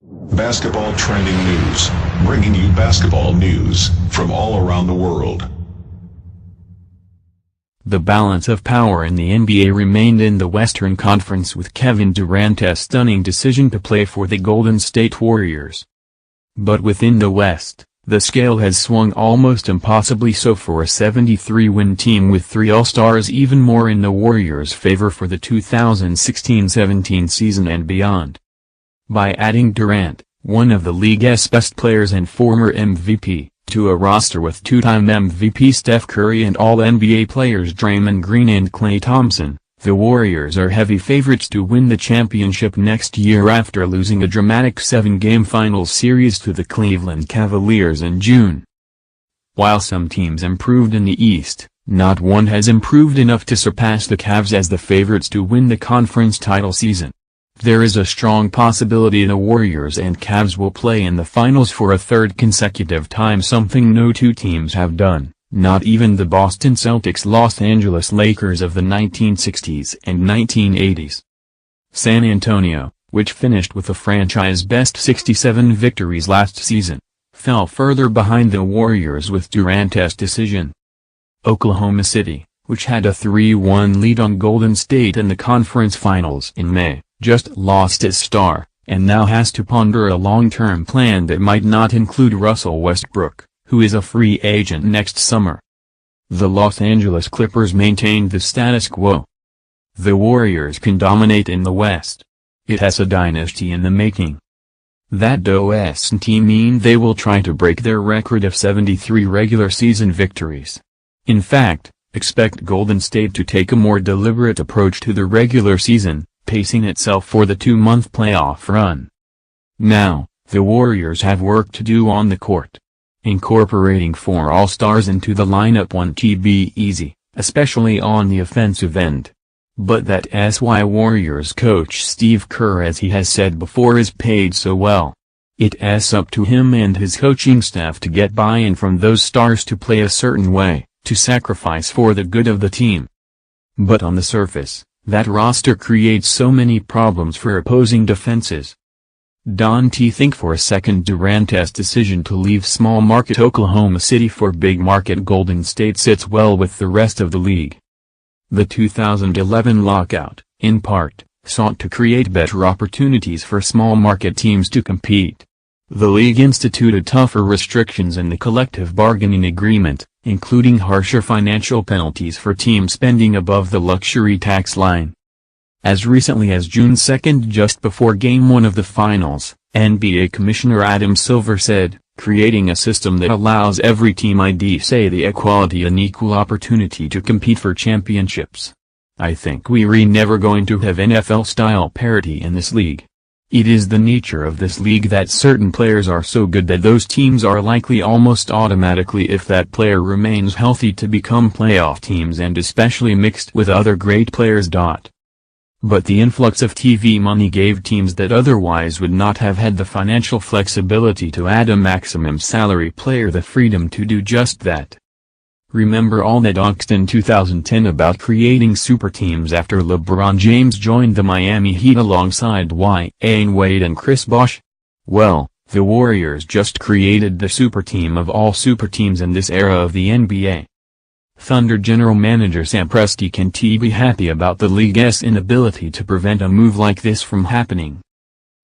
Basketball trending news, bringing you basketball news from all around the world. The balance of power in the NBA remained in the Western Conference with Kevin Durant's stunning decision to play for the Golden State Warriors. But within the West, the scale has swung almost impossibly so for a 73-win team with three All-Stars, even more in the Warriors' favor for the 2016-17 season and beyond. By adding Durant, one of the league's best players and former MVP, to a roster with two-time MVP Steph Curry and All-NBA players Draymond Green and Klay Thompson, the Warriors are heavy favorites to win the championship next year after losing a dramatic 7-game finals series to the Cleveland Cavaliers in June. While some teams improved in the East, not one has improved enough to surpass the Cavs as the favorites to win the conference title season. There is a strong possibility the Warriors and Cavs will play in the finals for a third consecutive time, something no two teams have done, not even the Boston Celtics Los Angeles Lakers of the 1960s and 1980s. San Antonio, which finished with a franchise-best 67 victories last season, fell further behind the Warriors with Durant's decision. Oklahoma City, which had a 3-1 lead on Golden State in the conference finals in May, just lost its star, and now has to ponder a long-term plan that might not include Russell Westbrook, who is a free agent next summer. The Los Angeles Clippers maintained the status quo. The Warriors can dominate in the West. It has a dynasty in the making. That doesn't mean they will try to break their record of 73 regular season victories. In fact, expect Golden State to take a more deliberate approach to the regular season, pacing itself for the 2-month playoff run. Now, the Warriors have work to do on the court. Incorporating 4 All-Stars into the lineup won't be easy, especially on the offensive end. But that's why Warriors coach Steve Kerr, as he has said before, is paid so well. It's up to him and his coaching staff to get buy-in from those stars to play a certain way, to sacrifice for the good of the team. But on the surface, that roster creates so many problems for opposing defenses. Don't think for a second Durant's decision to leave small-market Oklahoma City for big-market Golden State sits well with the rest of the league. The 2011 lockout, in part, sought to create better opportunities for small-market teams to compete. The league instituted tougher restrictions in the collective bargaining agreement, including harsher financial penalties for teams spending above the luxury tax line. As recently as June 2, just before Game 1 of the finals, NBA Commissioner Adam Silver said, "Creating a system that allows every team the equality and equal opportunity to compete for championships. I think we're never going to have NFL-style parity in this league. It is the nature of this league that certain players are so good that those teams are likely almost automatically, if that player remains healthy, to become playoff teams, and especially mixed with other great players. But the influx of TV money gave teams that otherwise would not have had the financial flexibility to add a maximum salary player the freedom to do just that." Remember all that angst in 2010 about creating super teams after LeBron James joined the Miami Heat alongside Dwyane Wade and Chris Bosh? Well, the Warriors just created the super team of all super teams in this era of the NBA. Thunder general manager Sam Presti can't be happy about the league's inability to prevent a move like this from happening.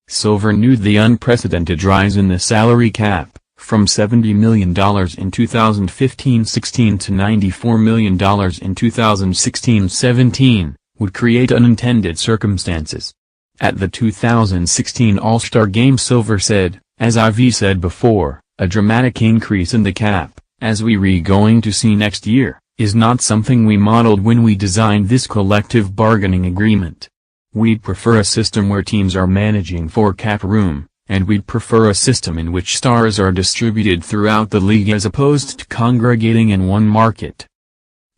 Silver knew the unprecedented rise in the salary cap, from $70 million in 2015-16 to $94 million in 2016-17, would create unintended circumstances. At the 2016 All-Star Game, Silver said, "As I've said before, a dramatic increase in the cap, as we're going to see next year, is not something we modeled when we designed this collective bargaining agreement. We'd prefer a system where teams are managing for cap room, and we'd prefer a system in which stars are distributed throughout the league as opposed to congregating in one market."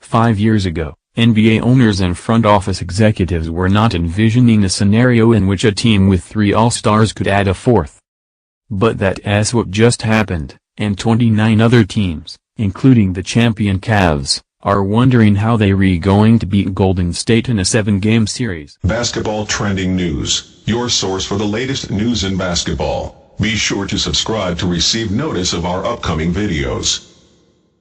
5 years ago, NBA owners and front office executives were not envisioning a scenario in which a team with 3 All-Stars could add a 4th. But that's what just happened, and 29 other teams, including the champion Cavs, are wondering how they going to beat Golden State in a 7-game series. Basketball Trending News, your source for the latest news in basketball. Be sure to subscribe to receive notice of our upcoming videos.